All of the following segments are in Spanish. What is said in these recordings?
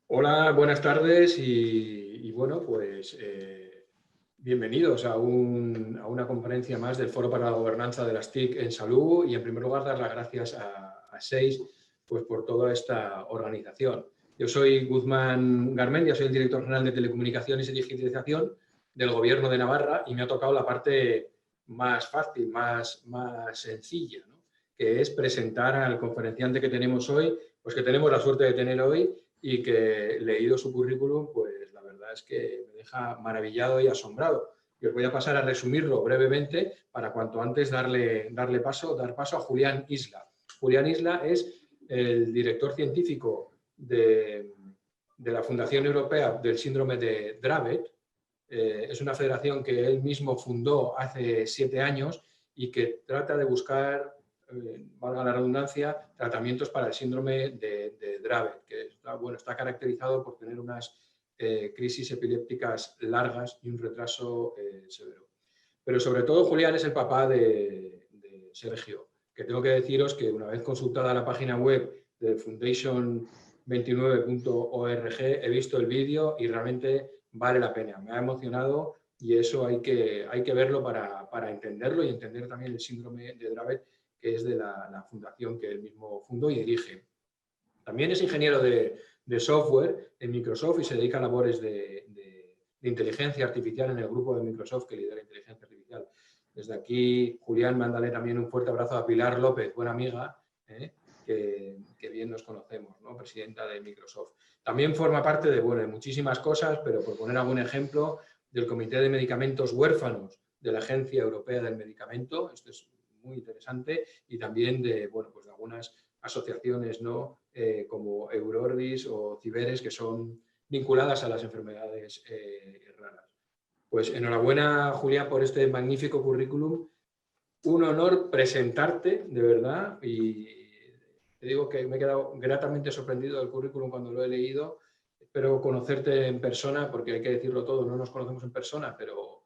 Hola, buenas tardes bueno, pues bienvenidos a una conferencia más del Foro para la Gobernanza de las TIC en Salud y en primer lugar dar las gracias a SEIS pues, por toda esta organización. Yo soy Guzmán Garmendia, soy el director general de Telecomunicaciones y Digitalización del Gobierno de Navarra y me ha tocado la parte más fácil, más sencilla, ¿no? Que es presentar al conferenciante que tenemos hoy, pues que tenemos la suerte de tener hoy y que leído su currículum, pues la verdad es que me deja maravillado y asombrado. Y os voy a pasar a resumirlo brevemente para cuanto antes dar paso a Julián Isla. Julián Isla es el director científico de la Fundación Europea del Síndrome de Dravet. Es una federación que él mismo fundó hace 7 años y que trata de buscar, valga la redundancia, tratamientos para el síndrome de Dravet, que está caracterizado por tener unas crisis epilépticas largas y un retraso severo. Pero sobre todo Julián es el papá de Sergio, que tengo que deciros que una vez consultada la página web de foundation29.org he visto el vídeo y realmente vale la pena. Me ha emocionado y eso hay que verlo para entenderlo y entender también el síndrome de Dravet, que es de la fundación que él mismo fundó y dirige. También es ingeniero de software en Microsoft y se dedica a labores de inteligencia artificial en el grupo de Microsoft que lidera inteligencia artificial. Desde aquí, Julián, mándale también un fuerte abrazo a Pilar López, buena amiga, que bien nos conocemos, ¿no? Presidenta de Microsoft. También forma parte de muchísimas cosas, pero por poner algún ejemplo, del Comité de Medicamentos Huérfanos de la Agencia Europea del Medicamento, esto es muy interesante, y también de algunas asociaciones, ¿no? Como Eurordis o Ciberes, que son vinculadas a las enfermedades raras. Pues enhorabuena, Julián, por este magnífico currículum. Un honor presentarte, de verdad, y te digo que me he quedado gratamente sorprendido del currículum cuando lo he leído. Espero conocerte en persona, porque hay que decirlo todo, no nos conocemos en persona, pero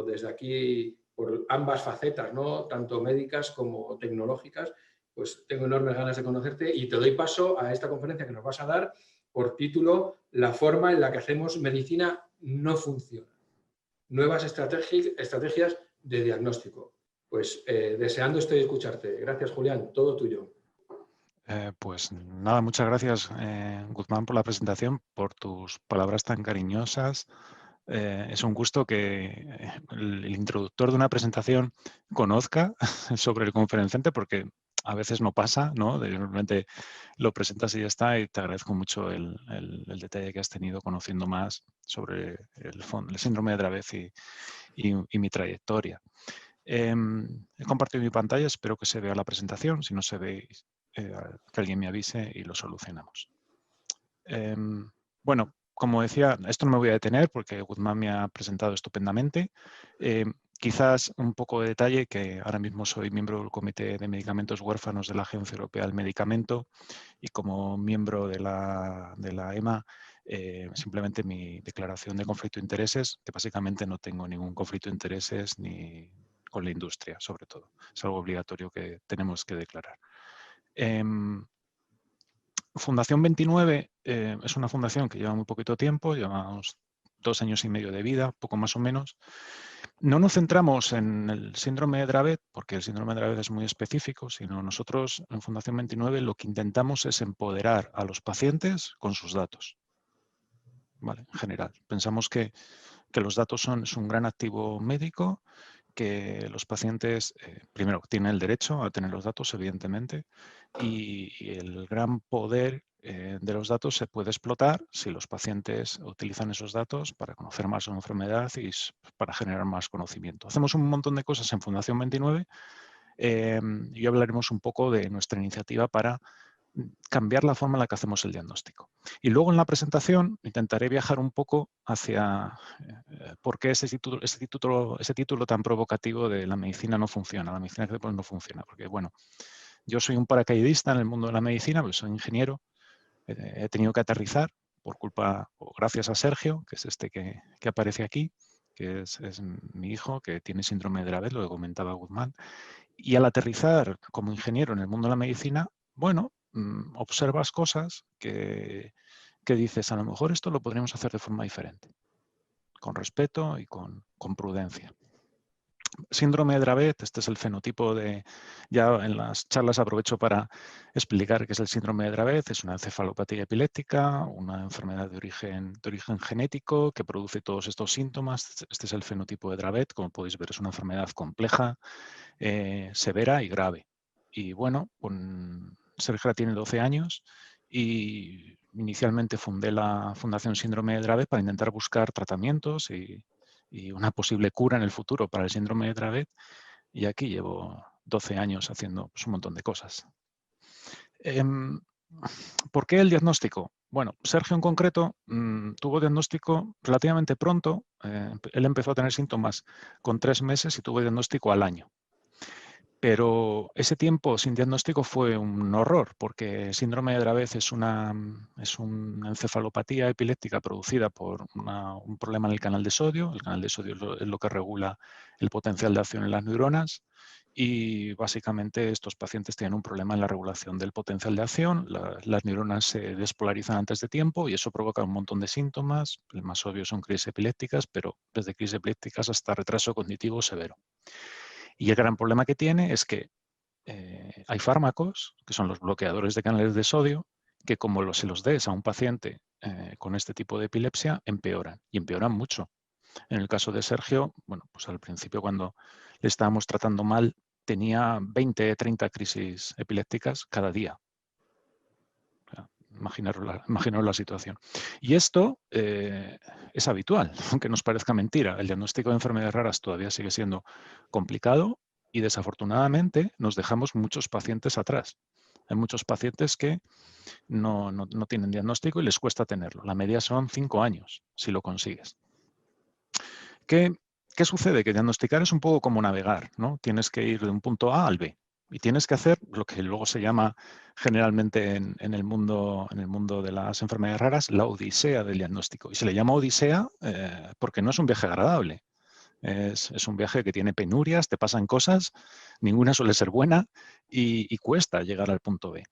desde aquí, por ambas facetas, ¿no? Tanto médicas como tecnológicas, pues tengo enormes ganas de conocerte y te doy paso a esta conferencia que nos vas a dar por título La forma en la que hacemos medicina no funciona. Nuevas estrategias de diagnóstico. Pues deseando estoy escucharte. Gracias, Julián. Todo tuyo. Pues nada, muchas gracias, Guzmán, por la presentación, por tus palabras tan cariñosas. Es un gusto que el introductor de una presentación conozca sobre el conferenciante, porque a veces no pasa, ¿no? Realmente lo presentas y ya está, y te agradezco mucho el detalle que has tenido conociendo más sobre el síndrome de Dravet y mi trayectoria. He compartido mi pantalla, espero que se vea la presentación. Si no se ve, que alguien me avise y lo solucionamos. Bueno, como decía, esto no me voy a detener porque Guzmán me ha presentado estupendamente. Quizás un poco de detalle, que ahora mismo soy miembro del Comité de Medicamentos Huérfanos de la Agencia Europea del Medicamento y como miembro de la EMA, simplemente mi declaración de conflicto de intereses, que básicamente no tengo ningún conflicto de intereses ni con la industria, sobre todo. Es algo obligatorio que tenemos que declarar. Fundación 29 es una fundación que lleva muy poquito tiempo, lleva unos 2 años y medio de vida, poco más o menos. No nos centramos en el síndrome de Dravet, porque el síndrome de Dravet es muy específico, sino nosotros en Fundación 29 lo que intentamos es empoderar a los pacientes con sus datos. ¿Vale? En general, pensamos que los datos es un gran activo médico, que los pacientes, primero, tienen el derecho a tener los datos, evidentemente, y el gran poder de los datos se puede explotar si los pacientes utilizan esos datos para conocer más su enfermedad y para generar más conocimiento. Hacemos un montón de cosas en Fundación 29 y hoy hablaremos un poco de nuestra iniciativa para cambiar la forma en la que hacemos el diagnóstico. Y luego en la presentación intentaré viajar un poco hacia por qué ese título tan provocativo de la medicina no funciona, la medicina que después no funciona. Porque, bueno, yo soy un paracaidista en el mundo de la medicina, pues soy ingeniero, he tenido que aterrizar por culpa o gracias a Sergio, que es este que aparece aquí, que es mi hijo, que tiene síndrome de Dravet, lo que comentaba Guzmán. Y al aterrizar como ingeniero en el mundo de la medicina, bueno, observas cosas que que dices, a lo mejor esto lo podríamos hacer de forma diferente, con respeto y con prudencia. Síndrome de Dravet, este es el fenotipo de, ya en las charlas aprovecho para explicar qué es el síndrome de Dravet. Es una encefalopatía epiléptica, una enfermedad de origen genético que produce todos estos síntomas. Este es el fenotipo de Dravet, como podéis ver es una enfermedad compleja, severa y grave. Y bueno, Sergio tiene 12 años y inicialmente fundé la Fundación Síndrome de Dravet para intentar buscar tratamientos y una posible cura en el futuro para el síndrome de Dravet, y aquí llevo 12 años haciendo pues, un montón de cosas. ¿Por qué el diagnóstico? Bueno, Sergio en concreto tuvo diagnóstico relativamente pronto. Él empezó a tener síntomas con 3 meses y tuvo diagnóstico al año. Pero ese tiempo sin diagnóstico fue un horror, porque el síndrome de Dravet es una encefalopatía epiléptica producida por un problema en el canal de sodio. El canal de sodio es lo que regula el potencial de acción en las neuronas, y básicamente estos pacientes tienen un problema en la regulación del potencial de acción. Las neuronas se despolarizan antes de tiempo y eso provoca un montón de síntomas. El más obvio son crisis epilépticas, pero desde crisis epilépticas hasta retraso cognitivo severo. Y el gran problema que tiene es que hay fármacos, que son los bloqueadores de canales de sodio, que como se los des a un paciente con este tipo de epilepsia, empeoran, y empeoran mucho. En el caso de Sergio, bueno, pues al principio cuando le estábamos tratando mal, tenía 20, 30 crisis epilépticas cada día. O sea, imaginaros la situación. Y esto es habitual, aunque nos parezca mentira. El diagnóstico de enfermedades raras todavía sigue siendo complicado y desafortunadamente nos dejamos muchos pacientes atrás. Hay muchos pacientes que no tienen diagnóstico y les cuesta tenerlo. La media son 5 años, si lo consigues. ¿Qué sucede? Que diagnosticar es un poco como navegar, ¿no? Tienes que ir de un punto A al B. Y tienes que hacer lo que luego se llama generalmente en el mundo de las enfermedades raras la odisea del diagnóstico. Y se le llama odisea porque no es un viaje agradable. Es un viaje que tiene penurias, te pasan cosas, ninguna suele ser buena y cuesta llegar al punto B.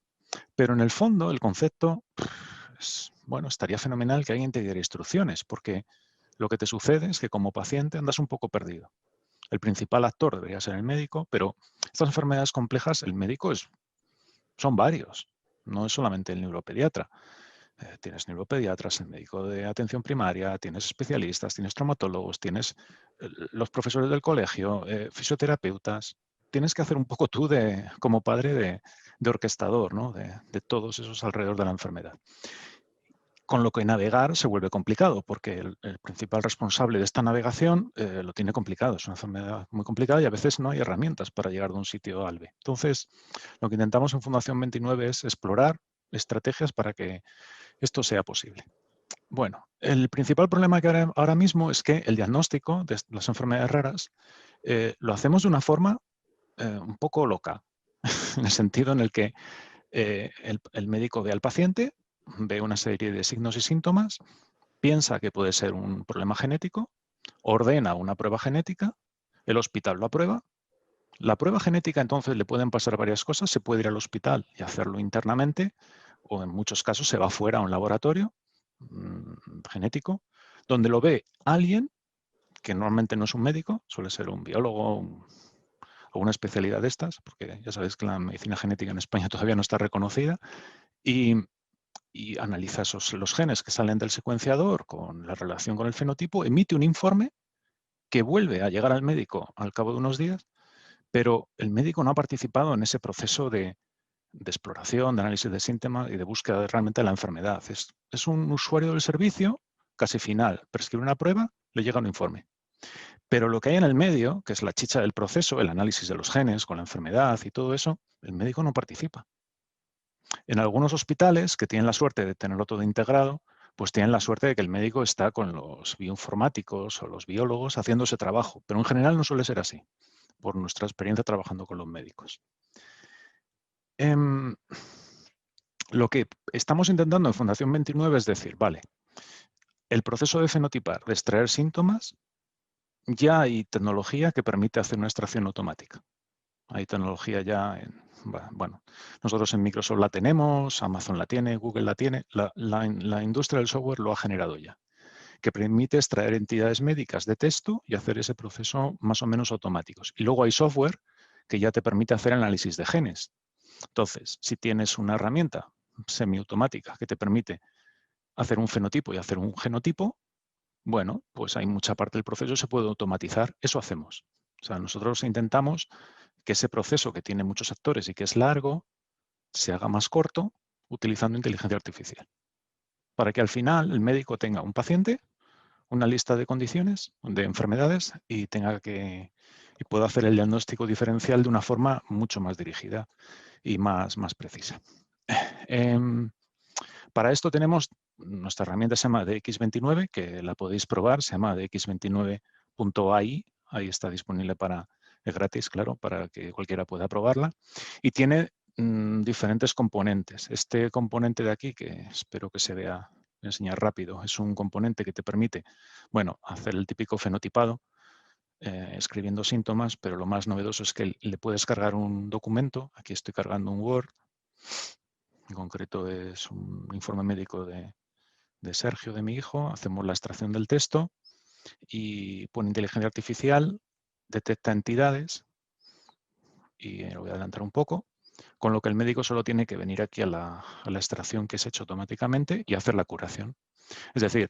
Pero en el fondo, el concepto, bueno, estaría fenomenal que alguien te diera instrucciones, porque lo que te sucede es que como paciente andas un poco perdido. El principal actor debería ser el médico, pero estas enfermedades complejas, el médico son varios, no es solamente el neuropediatra. Tienes neuropediatras, el médico de atención primaria, tienes especialistas, tienes traumatólogos, tienes los profesores del colegio, fisioterapeutas. Tienes que hacer un poco tú como padre de orquestador, ¿no? de todos esos alrededor de la enfermedad. Con lo que navegar se vuelve complicado, porque el principal responsable de esta navegación lo tiene complicado. Es una enfermedad muy complicada y a veces no hay herramientas para llegar de un sitio al B. Entonces, lo que intentamos en Fundación 29 es explorar estrategias para que esto sea posible. Bueno, el principal problema que ahora mismo es que el diagnóstico de las enfermedades raras lo hacemos de una forma un poco loca, en el sentido en el que el médico ve al paciente, ve una serie de signos y síntomas, piensa que puede ser un problema genético, ordena una prueba genética, el hospital lo aprueba. La prueba genética entonces le pueden pasar varias cosas, se puede ir al hospital y hacerlo internamente, o en muchos casos se va fuera a un laboratorio genético, donde lo ve alguien que normalmente no es un médico, suele ser un biólogo o una especialidad de estas, porque ya sabéis que la medicina genética en España todavía no está reconocida, y analiza los genes que salen del secuenciador con la relación con el fenotipo, emite un informe que vuelve a llegar al médico al cabo de unos días, pero el médico no ha participado en ese proceso de exploración, de análisis de síntomas y de búsqueda realmente de la enfermedad. Es un usuario del servicio casi final, prescribe una prueba, le llega un informe. Pero lo que hay en el medio, que es la chicha del proceso, el análisis de los genes con la enfermedad y todo eso, el médico no participa. En algunos hospitales que tienen la suerte de tenerlo todo integrado, pues tienen la suerte de que el médico está con los bioinformáticos o los biólogos haciendo ese trabajo, pero en general no suele ser así, por nuestra experiencia trabajando con los médicos. Lo que estamos intentando en Fundación 29 es decir, vale, el proceso de fenotipar, de extraer síntomas, ya hay tecnología que permite hacer una extracción automática. Hay tecnología ya Bueno, nosotros en Microsoft la tenemos, Amazon la tiene, Google la tiene, la industria del software lo ha generado ya, que permite extraer entidades médicas de texto y hacer ese proceso más o menos automáticos. Y luego hay software que ya te permite hacer análisis de genes. Entonces, si tienes una herramienta semiautomática que te permite hacer un fenotipo y hacer un genotipo, bueno, pues hay mucha parte del proceso que se puede automatizar. Eso hacemos. O sea, nosotros intentamos que ese proceso que tiene muchos actores y que es largo, se haga más corto utilizando inteligencia artificial. Para que al final el médico tenga un paciente, una lista de condiciones, de enfermedades y pueda hacer el diagnóstico diferencial de una forma mucho más dirigida y más precisa. Para esto tenemos nuestra herramienta, se llama DX29, que la podéis probar, se llama DX29.ai, ahí está disponible es gratis, claro, para que cualquiera pueda probarla. Y tiene diferentes componentes. Este componente de aquí, que espero que se vea, voy a enseñar rápido, es un componente que te permite, bueno, hacer el típico fenotipado, escribiendo síntomas, pero lo más novedoso es que le puedes cargar un documento. Aquí estoy cargando un Word. En concreto es un informe médico de Sergio, de mi hijo. Hacemos la extracción del texto y por inteligencia artificial detecta entidades, y lo voy a adelantar un poco, con lo que el médico solo tiene que venir aquí a la extracción que se ha hecho automáticamente y hacer la curación. Es decir,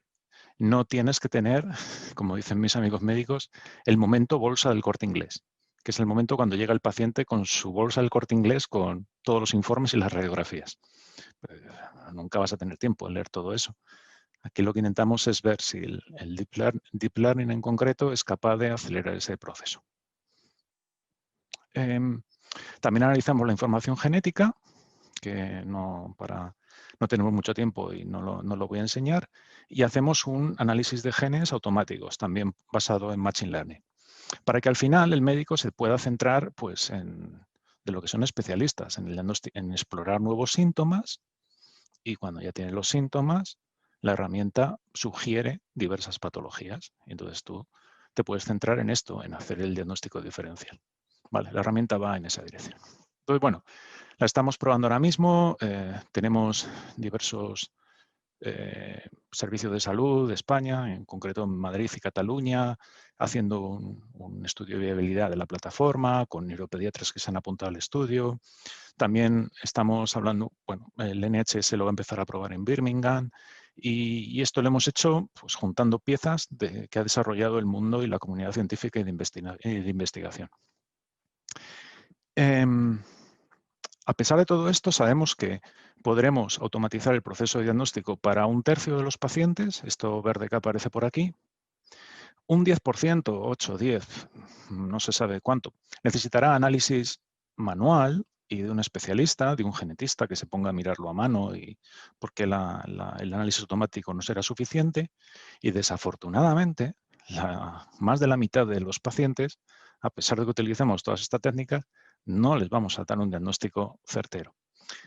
no tienes que tener, como dicen mis amigos médicos, el momento bolsa del Corte Inglés, que es el momento cuando llega el paciente con su bolsa del Corte Inglés con todos los informes y las radiografías. Nunca vas a tener tiempo de leer todo eso. Aquí lo que intentamos es ver si el Deep Learning en concreto es capaz de acelerar ese proceso. También analizamos la información genética, que no tenemos mucho tiempo y no lo voy a enseñar, y hacemos un análisis de genes automáticos, también basado en Machine Learning, para que al final el médico se pueda centrar pues, de lo que son especialistas, en explorar nuevos síntomas, y cuando ya tiene los síntomas, la herramienta sugiere diversas patologías. Entonces tú te puedes centrar en esto, en hacer el diagnóstico diferencial. Vale, la herramienta va en esa dirección. Entonces, bueno, la estamos probando ahora mismo. Tenemos diversos servicios de salud de España, en concreto en Madrid y Cataluña, haciendo un estudio de viabilidad de la plataforma, con neuropediatras que se han apuntado al estudio. También estamos hablando, bueno, el NHS lo va a empezar a probar en Birmingham, y esto lo hemos hecho pues, juntando piezas que ha desarrollado el mundo y la comunidad científica y de investigación. A pesar de todo esto, sabemos que podremos automatizar el proceso de diagnóstico para 1/3 de los pacientes, esto verde que aparece por aquí. Un 10%, 8, 10, no se sabe cuánto, necesitará análisis manual y de un especialista, de un genetista que se ponga a mirarlo a mano, porque el análisis automático no será suficiente. Y desafortunadamente, más de la mitad de los pacientes, a pesar de que utilicemos todas estas técnicas, no les vamos a dar un diagnóstico certero.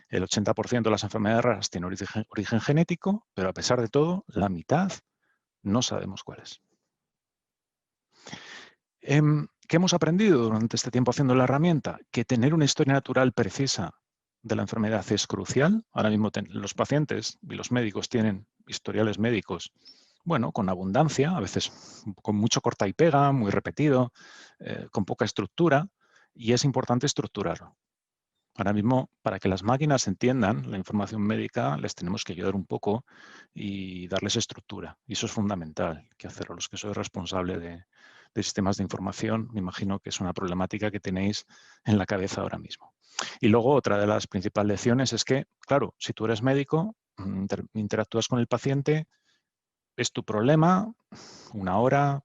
El 80% de las enfermedades raras tienen origen genético, pero a pesar de todo, la mitad no sabemos cuál es. ¿Qué hemos aprendido durante este tiempo haciendo la herramienta? Que tener una historia natural precisa de la enfermedad es crucial. Ahora mismo los pacientes y los médicos tienen historiales médicos, bueno, con abundancia, a veces con mucho corta y pega, muy repetido, con poca estructura, y es importante estructurarlo. Ahora mismo, para que las máquinas entiendan la información médica, les tenemos que ayudar un poco y darles estructura. Y eso es fundamental que hacerlo. Los que sois responsables de sistemas de información, me imagino que es una problemática que tenéis en la cabeza ahora mismo. Y luego, otra de las principales lecciones es que, claro, si tú eres médico, interactúas con el paciente, es tu problema, una hora,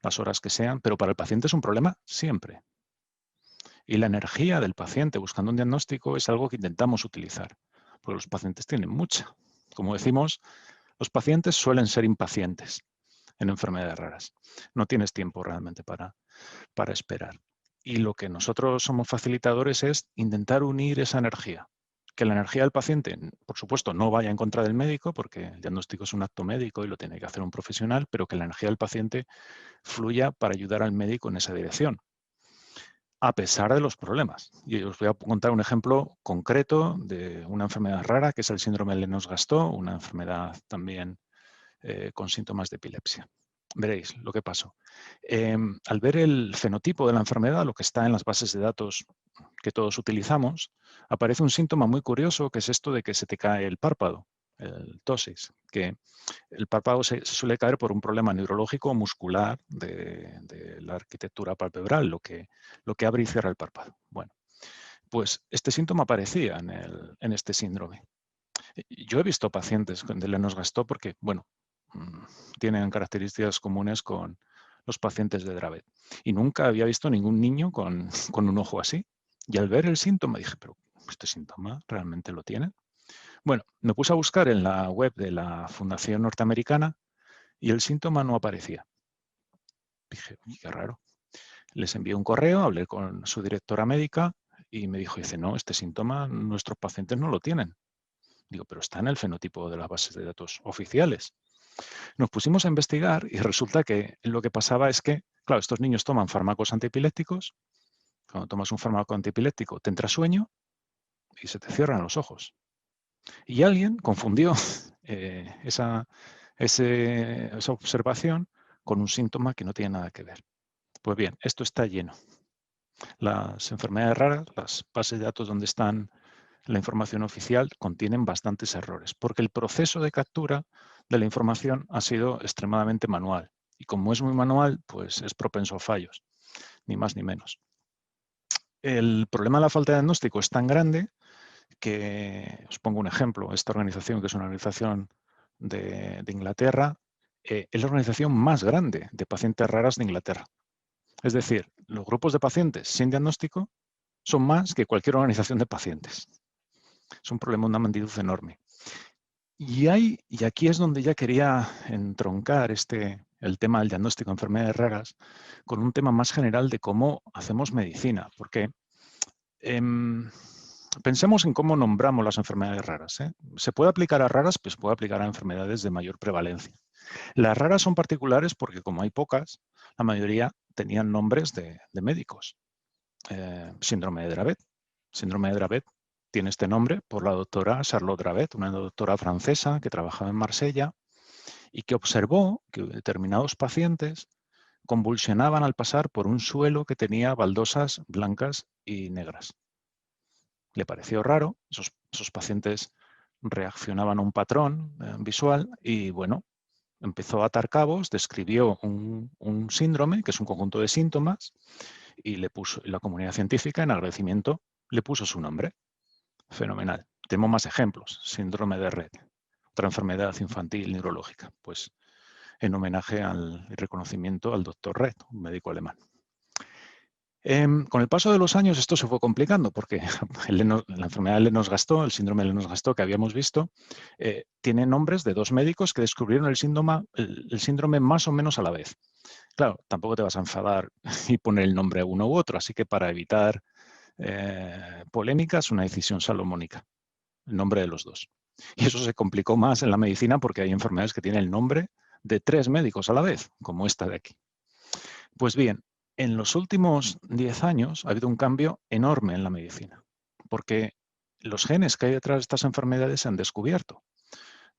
las horas que sean, pero para el paciente es un problema siempre. Y la energía del paciente buscando un diagnóstico es algo que intentamos utilizar, porque los pacientes tienen mucha. Como decimos, los pacientes suelen ser impacientes en enfermedades raras. No tienes tiempo realmente para esperar. Y lo que nosotros somos facilitadores es intentar unir esa energía. Que la energía del paciente, por supuesto, no vaya en contra del médico, porque el diagnóstico es un acto médico y lo tiene que hacer un profesional, pero que la energía del paciente fluya para ayudar al médico en esa dirección. a pesar de los problemas. Y os voy a contar un ejemplo concreto de una enfermedad rara, que es el síndrome de Lennox-Gastaut, una enfermedad también con síntomas de epilepsia. Veréis lo que pasó. Al ver el fenotipo de la enfermedad, lo que está en las bases de datos que todos utilizamos, aparece un síntoma muy curioso, que es esto de que se te cae el párpado, el ptosis, que el párpado se suele caer por un problema neurológico o muscular de la arquitectura palpebral, lo que abre y cierra el párpado. Bueno, pues este síntoma aparecía en este síndrome. Yo he visto pacientes de Lennox-Gastaut porque, bueno, tienen características comunes con los pacientes de Dravet. Y nunca había visto ningún niño con un ojo así. Y al ver el síntoma dije, pero ¿este síntoma realmente lo tienen? Bueno, me puse a buscar en la web de la Fundación Norteamericana y el síntoma no aparecía. Dije, uy, qué raro. Les envié un correo, hablé con su directora médica y me dijo, dice, no, este síntoma nuestros pacientes no lo tienen. Digo, pero está en el fenotipo de las bases de datos oficiales. Nos pusimos a investigar y resulta que lo que pasaba es que, claro, estos niños toman fármacos antiepilépticos. Cuando tomas un fármaco antiepiléptico te entra sueño y se te cierran los ojos. Y alguien confundió esa observación con un síntoma que no tiene nada que ver. Pues bien, esto está lleno. Las enfermedades raras, las bases de datos donde están la información oficial, contienen bastantes errores, porque el proceso de captura de la información ha sido extremadamente manual. Y como es muy manual, pues es propenso a fallos, ni más ni menos. El problema de la falta de diagnóstico es tan grande que, os pongo un ejemplo, esta organización, que es una organización de Inglaterra, es la organización más grande de pacientes raras de Inglaterra. Es decir, los grupos de pacientes sin diagnóstico son más que cualquier organización de pacientes. Es un problema de una magnitud enorme. Y aquí es donde ya quería entroncar el tema del diagnóstico de enfermedades raras con un tema más general de cómo hacemos medicina, porque pensemos en cómo nombramos las enfermedades raras. Se puede aplicar a raras, pues se puede aplicar a enfermedades de mayor prevalencia. Las raras son particulares porque, como hay pocas, la mayoría tenían nombres de médicos. Síndrome de Dravet. Síndrome de Dravet tiene este nombre por la doctora Charlotte Dravet, una doctora francesa que trabajaba en Marsella y que observó que determinados pacientes convulsionaban al pasar por un suelo que tenía baldosas blancas y negras. Le pareció raro, esos pacientes reaccionaban a un patrón visual y, bueno, empezó a atar cabos, describió un síndrome, que es un conjunto de síntomas, y le puso, la comunidad científica, en agradecimiento, le puso su nombre. Fenomenal. Tenemos más ejemplos. Síndrome de Rett, otra enfermedad infantil neurológica. Pues en homenaje al reconocimiento al doctor Rett, un médico alemán. Con el paso de los años esto se fue complicando porque la enfermedad de Lennox-Gastaut, el síndrome de Lennox-Gastaut que habíamos visto, tiene nombres de dos médicos que descubrieron el síndrome más o menos a la vez. Claro, tampoco te vas a enfadar y poner el nombre a uno u otro, así que para evitar polémicas, una decisión salomónica, el nombre de los dos. Y eso se complicó más en la medicina porque hay enfermedades que tienen el nombre de 3 médicos a la vez, como esta de aquí. Pues bien, en los últimos 10 años ha habido un cambio enorme en la medicina, porque los genes que hay detrás de estas enfermedades se han descubierto.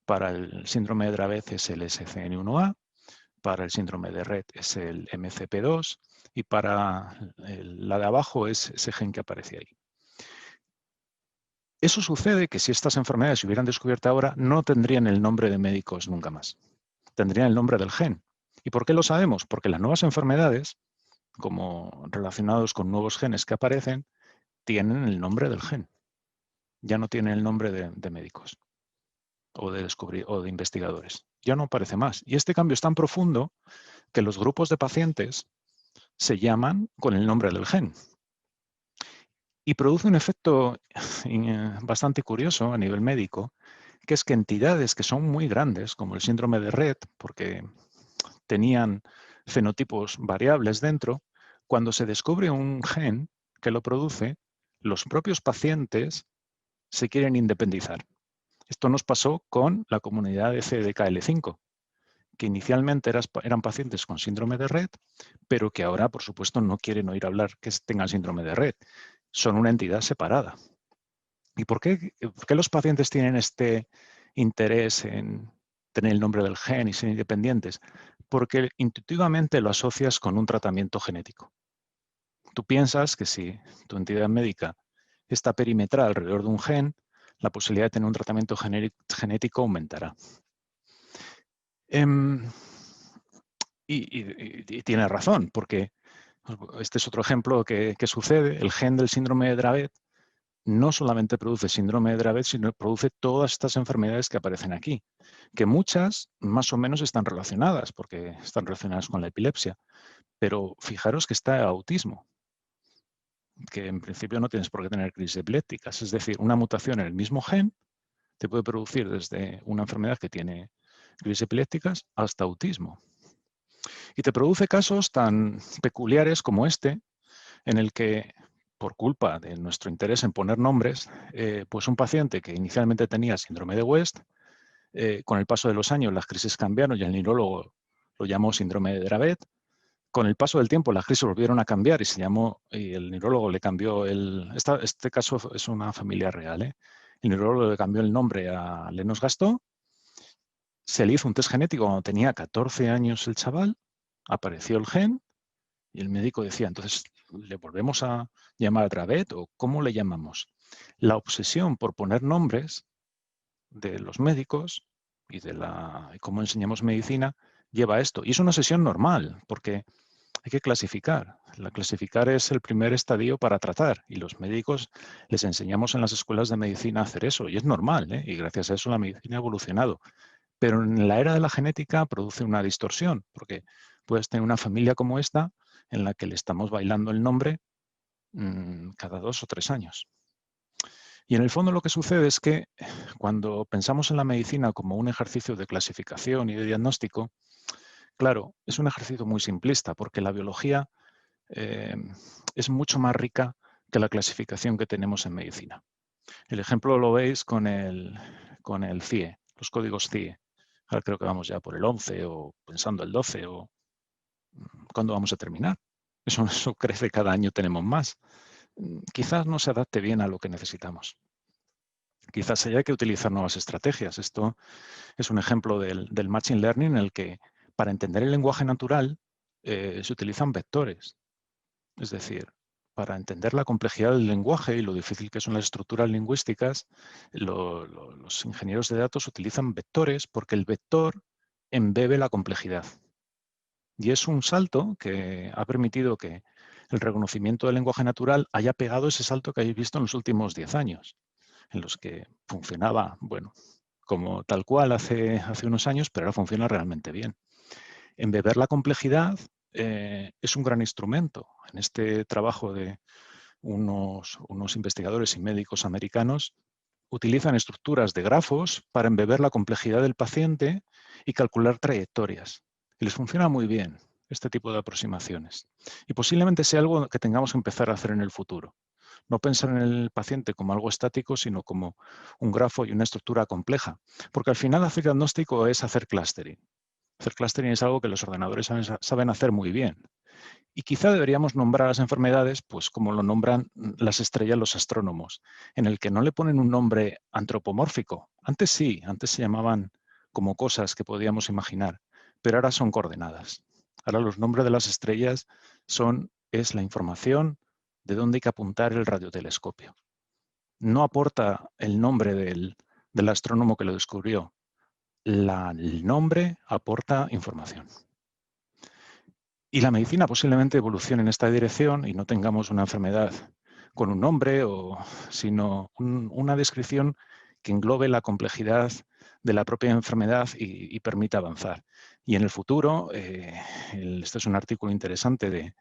Para el síndrome de Dravet es el SCN1A, para el síndrome de Rett es el MCP2 y para la de abajo es ese gen que aparece ahí. Eso sucede que si estas enfermedades se hubieran descubierto ahora, no tendrían el nombre de médicos nunca más. Tendrían el nombre del gen. ¿Y por qué lo sabemos? Porque las nuevas enfermedades, como relacionados con nuevos genes que aparecen, tienen el nombre del gen. Ya no tienen el nombre de médicos o de investigadores. Ya no aparece más. Y este cambio es tan profundo que los grupos de pacientes se llaman con el nombre del gen. Y produce un efecto bastante curioso a nivel médico, que es que entidades que son muy grandes, como el síndrome de Rett, porque tenían fenotipos variables dentro, cuando se descubre un gen que lo produce, los propios pacientes se quieren independizar. Esto nos pasó con la comunidad de CDKL5, que inicialmente eran pacientes con síndrome de Rett, pero que ahora, por supuesto, no quieren oír hablar que tengan síndrome de Rett. Son una entidad separada. ¿Y por qué los pacientes tienen este interés en tener el nombre del gen y ser independientes? Porque intuitivamente lo asocias con un tratamiento genético. Tú piensas que si tu entidad médica está perimetrada alrededor de un gen, la posibilidad de tener un tratamiento genético aumentará. Y tiene razón, porque este es otro ejemplo que sucede. El gen del síndrome de Dravet no solamente produce síndrome de Dravet, sino que produce todas estas enfermedades que aparecen aquí, que muchas más o menos están relacionadas, porque están relacionadas con la epilepsia. Pero fijaros que está el autismo, que en principio no tienes por qué tener crisis epilépticas. Es decir, una mutación en el mismo gen te puede producir desde una enfermedad que tiene crisis epilépticas hasta autismo. Y te produce casos tan peculiares como este, en el que, por culpa de nuestro interés en poner nombres, pues un paciente que inicialmente tenía síndrome de West, con el paso de los años las crisis cambiaron y el neurólogo lo llamó síndrome de Dravet. Con el paso del tiempo las crisis volvieron a cambiar y el neurólogo le cambió este caso es una familia real, ¿eh? El neurólogo le cambió el nombre a Lennox-Gastaut. Se le hizo un test genético cuando tenía 14 años el chaval, apareció el gen y el médico decía, entonces, ¿le volvemos a llamar a Dravet o cómo le llamamos? La obsesión por poner nombres de los médicos y de cómo enseñamos medicina lleva a esto. Y es una obsesión normal, porque hay que clasificar. Clasificar es el primer estadio para tratar y los médicos les enseñamos en las escuelas de medicina a hacer eso y es normal, ¿eh? Y gracias a eso la medicina ha evolucionado. Pero en la era de la genética produce una distorsión, porque puedes tener una familia como esta en la que le estamos bailando el nombre cada 2 o 3 años. Y en el fondo lo que sucede es que cuando pensamos en la medicina como un ejercicio de clasificación y de diagnóstico, claro, es un ejercicio muy simplista, porque la biología es mucho más rica que la clasificación que tenemos en medicina. El ejemplo lo veis con el CIE, los códigos CIE. Ahora creo que vamos ya por el 11 o pensando el 12 o ¿cuándo vamos a terminar? Eso crece cada año, tenemos más. Quizás no se adapte bien a lo que necesitamos. Quizás haya que utilizar nuevas estrategias. Esto es un ejemplo del Machine Learning en el que para entender el lenguaje natural se utilizan vectores. Es decir, para entender la complejidad del lenguaje y lo difícil que son las estructuras lingüísticas, los ingenieros de datos utilizan vectores porque el vector embebe la complejidad. Y es un salto que ha permitido que el reconocimiento del lenguaje natural haya pegado ese salto que habéis visto en los últimos 10 años, en los que funcionaba, bueno, como tal cual hace unos años, pero ahora funciona realmente bien. Embeber la complejidad es un gran instrumento. En este trabajo de unos investigadores y médicos americanos utilizan estructuras de grafos para embeber la complejidad del paciente y calcular trayectorias. Y les funciona muy bien este tipo de aproximaciones. Y posiblemente sea algo que tengamos que empezar a hacer en el futuro. No pensar en el paciente como algo estático, sino como un grafo y una estructura compleja. Porque al final hacer diagnóstico es hacer clustering. Hacer clustering es algo que los ordenadores saben hacer muy bien. Y quizá deberíamos nombrar las enfermedades pues como lo nombran las estrellas los astrónomos, en el que no le ponen un nombre antropomórfico. Antes sí, antes se llamaban como cosas que podíamos imaginar, pero ahora son coordenadas. Ahora los nombres de las estrellas es la información de dónde hay que apuntar el radiotelescopio. No aporta el nombre del astrónomo que lo descubrió. El nombre aporta información. Y la medicina posiblemente evolucione en esta dirección y no tengamos una enfermedad con un nombre, sino una descripción que englobe la complejidad de la propia enfermedad y permita avanzar. Y en el futuro, este es un artículo interesante de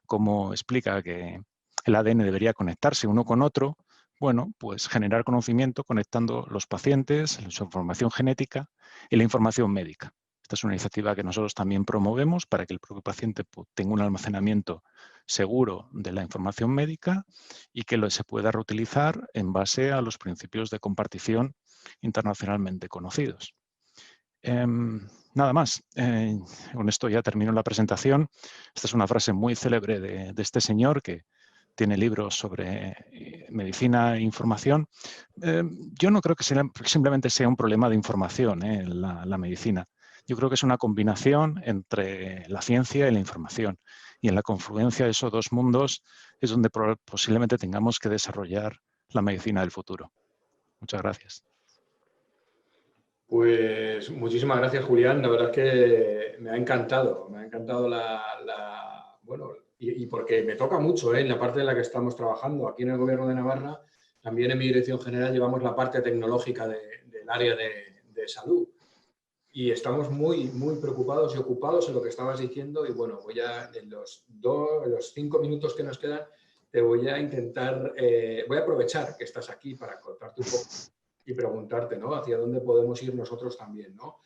cómo explica que el ADN debería conectarse uno con otro. Bueno, pues generar conocimiento conectando los pacientes, su información genética y la información médica. Esta es una iniciativa que nosotros también promovemos para que el propio paciente tenga un almacenamiento seguro de la información médica y que se pueda reutilizar en base a los principios de compartición internacionalmente conocidos. Nada más. Con esto ya termino la presentación. Esta es una frase muy célebre de este señor que tiene libros sobre medicina e información. Yo no creo que simplemente sea un problema de información, la medicina. Yo creo que es una combinación entre la ciencia y la información. Y en la confluencia de esos dos mundos es donde posiblemente tengamos que desarrollar la medicina del futuro. Muchas gracias. Pues muchísimas gracias, Julián. La verdad es que me ha encantado bueno, y porque me toca mucho, en la parte en la que estamos trabajando. Aquí en el Gobierno de Navarra, también en mi dirección general llevamos la parte tecnológica del área de salud. Y estamos muy preocupados y ocupados en lo que estabas diciendo. Y bueno, voy a, en los 5 minutos que nos quedan, te voy a intentar, voy a aprovechar que estás aquí para contarte un poco y preguntarte, ¿no? Hacia dónde podemos ir nosotros también, ¿no?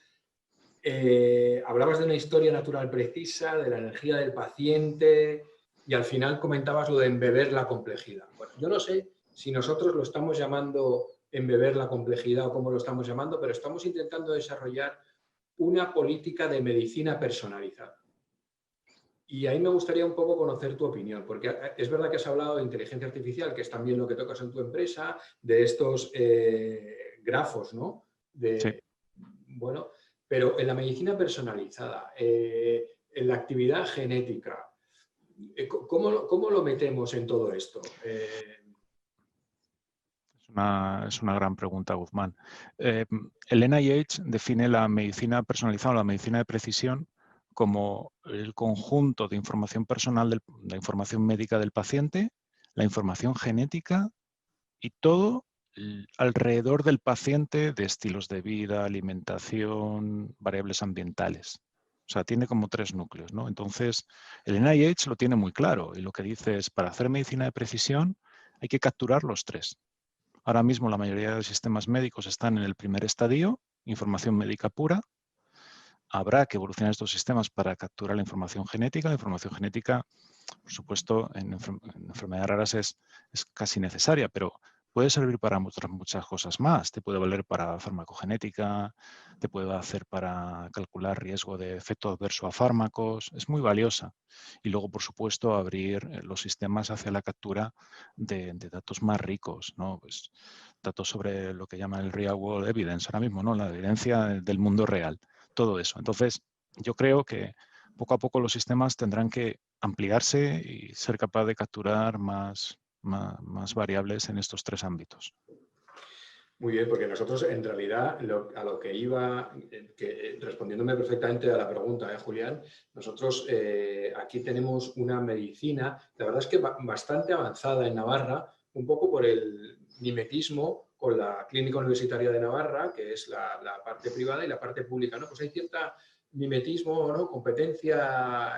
Hablabas de una historia natural precisa, de la energía del paciente y al final comentabas lo de embeber la complejidad. Bueno, yo no sé si nosotros lo estamos llamando embeber la complejidad o cómo lo estamos llamando, pero estamos intentando desarrollar una política de medicina personalizada. Y ahí me gustaría un poco conocer tu opinión, porque es verdad que has hablado de inteligencia artificial, que es también lo que tocas en tu empresa, de estos grafos, ¿no? Sí. Bueno, pero en la medicina personalizada, en la actividad genética, ¿cómo lo metemos en todo esto? Es una gran pregunta, Guzmán. El NIH define la medicina personalizada o la medicina de precisión como el conjunto de información personal, de la información médica del paciente, la información genética y todo alrededor del paciente de estilos de vida, alimentación, variables ambientales. O sea, tiene como 3 núcleos, ¿no? Entonces, el NIH lo tiene muy claro y lo que dice es, para hacer medicina de precisión hay que capturar los 3. Ahora mismo la mayoría de los sistemas médicos están en el primer estadio, información médica pura. Habrá que evolucionar estos sistemas para capturar la información genética. La información genética, por supuesto, en enfermedades raras es casi necesaria, pero puede servir para muchas cosas más. Te puede valer para farmacogenética, te puede hacer para calcular riesgo de efecto adverso a fármacos. Es muy valiosa. Y luego, por supuesto, abrir los sistemas hacia la captura de datos más ricos, ¿no? Pues, datos sobre lo que llaman el real world evidence ahora mismo, ¿no? La evidencia del mundo real. Todo eso. Entonces, yo creo que poco a poco los sistemas tendrán que ampliarse y ser capaz de capturar más variables en estos 3 ámbitos. Muy bien, porque nosotros en realidad a lo que iba, respondiéndome perfectamente a la pregunta, Julián, nosotros aquí tenemos una medicina, la verdad es que bastante avanzada en Navarra, un poco por el mimetismo con la Clínica Universitaria de Navarra, que es la parte privada y la parte pública, ¿no? Pues hay cierta mimetismo, ¿no? Competencia,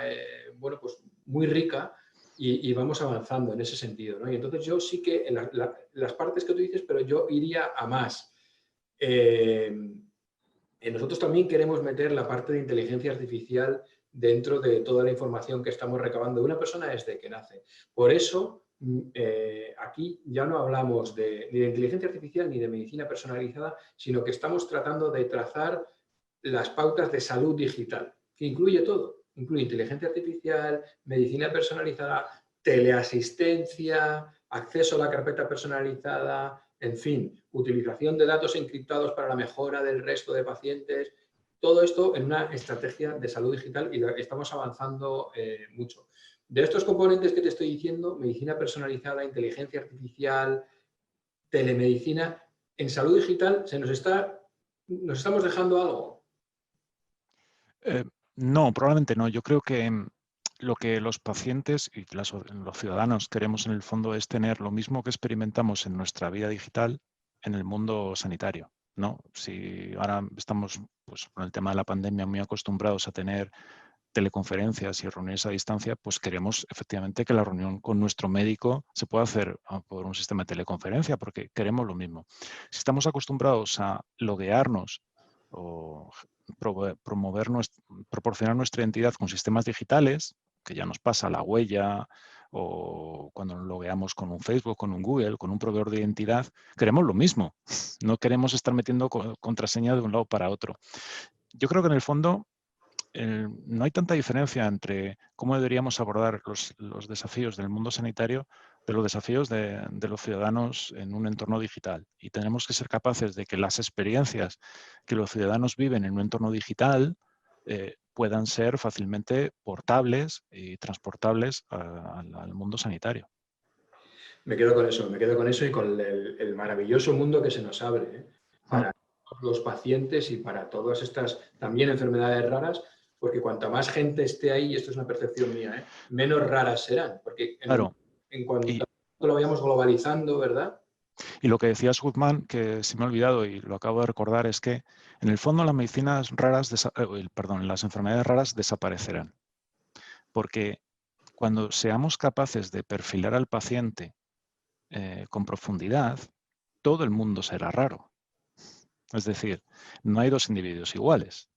bueno, pues muy rica. Y vamos avanzando en ese sentido, ¿no? Y entonces yo sí que en las partes que tú dices, pero yo iría a más. Nosotros también queremos meter la parte de inteligencia artificial dentro de toda la información que estamos recabando de una persona desde que nace. Por eso, aquí ya no hablamos ni de inteligencia artificial ni de medicina personalizada, sino que estamos tratando de trazar las pautas de salud digital, que incluye todo. Incluye inteligencia artificial, medicina personalizada, teleasistencia, acceso a la carpeta personalizada, en fin, utilización de datos encriptados para la mejora del resto de pacientes. Todo esto en una estrategia de salud digital y estamos avanzando mucho. De estos componentes que te estoy diciendo, medicina personalizada, inteligencia artificial, telemedicina, en salud digital nos estamos dejando algo. No, probablemente no. Yo creo que lo que los pacientes y los ciudadanos queremos en el fondo es tener lo mismo que experimentamos en nuestra vida digital en el mundo sanitario, ¿no? Si ahora estamos, pues, con el tema de la pandemia muy acostumbrados a tener teleconferencias y reuniones a distancia, pues queremos efectivamente que la reunión con nuestro médico se pueda hacer por un sistema de teleconferencia, porque queremos lo mismo. Si estamos acostumbrados a loguearnos o proporcionar nuestra identidad con sistemas digitales, que ya nos pasa la huella, o cuando nos logueamos con un Facebook, con un Google, con un proveedor de identidad, queremos lo mismo. No queremos estar metiendo contraseña de un lado para otro. yo creo que en el fondo no hay tanta diferencia entre cómo deberíamos abordar los desafíos del mundo sanitario de los desafíos de los ciudadanos en un entorno digital. Y tenemos que ser capaces de que las experiencias que los ciudadanos viven en un entorno digital puedan ser fácilmente portables y transportables al mundo sanitario. Me quedo con eso y con el maravilloso mundo que se nos abre, ¿eh? Para todos los pacientes y para todas estas también enfermedades raras, porque cuanta más gente esté ahí, y esto es una percepción mía, ¿eh? Menos raras serán, porque Claro. en cuanto Y, lo vayamos globalizando, ¿verdad? y lo que decías, Guzmán, que se me ha olvidado y lo acabo de recordar, es que en el fondo las medicinas raras, perdón, las enfermedades raras desaparecerán. Porque cuando seamos capaces de perfilar al paciente con profundidad, todo el mundo será raro. Es decir, no hay dos individuos iguales,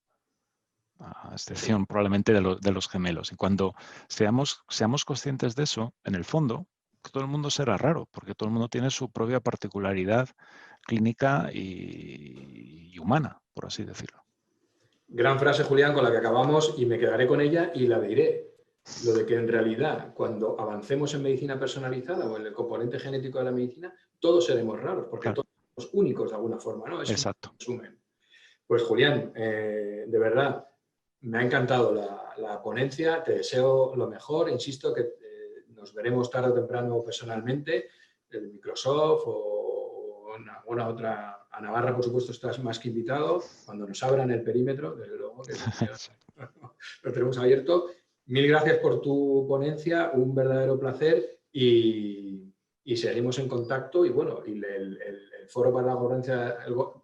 a excepción probablemente de los gemelos. Y cuando seamos conscientes de eso, en el fondo, todo el mundo será raro, porque todo el mundo tiene su propia particularidad clínica y humana, por así decirlo. Gran frase, Julián, con la que acabamos y me quedaré con ella y la diré. Lo de que en realidad, cuando avancemos en medicina personalizada o en el componente genético de la medicina, todos seremos raros, porque Claro. todos somos únicos de alguna forma, ¿no? Es un Exacto. resumen. Pues Julián, de verdad, me ha encantado la ponencia, te deseo lo mejor, insisto que nos veremos tarde o temprano personalmente, en Microsoft o en alguna otra. A Navarra, por supuesto, estás más que invitado, cuando nos abran el perímetro, desde luego que lo tenemos abierto. Mil gracias por tu ponencia, un verdadero placer y seguimos en contacto y bueno, y el foro para la gobernanza,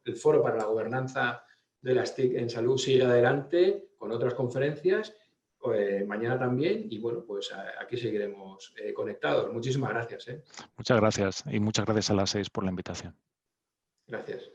el foro para la gobernanza de las TIC en salud sigue adelante con otras conferencias, mañana también, y bueno, pues aquí seguiremos conectados. Muchísimas gracias. Muchas gracias y muchas gracias a las 6 por la invitación. Gracias.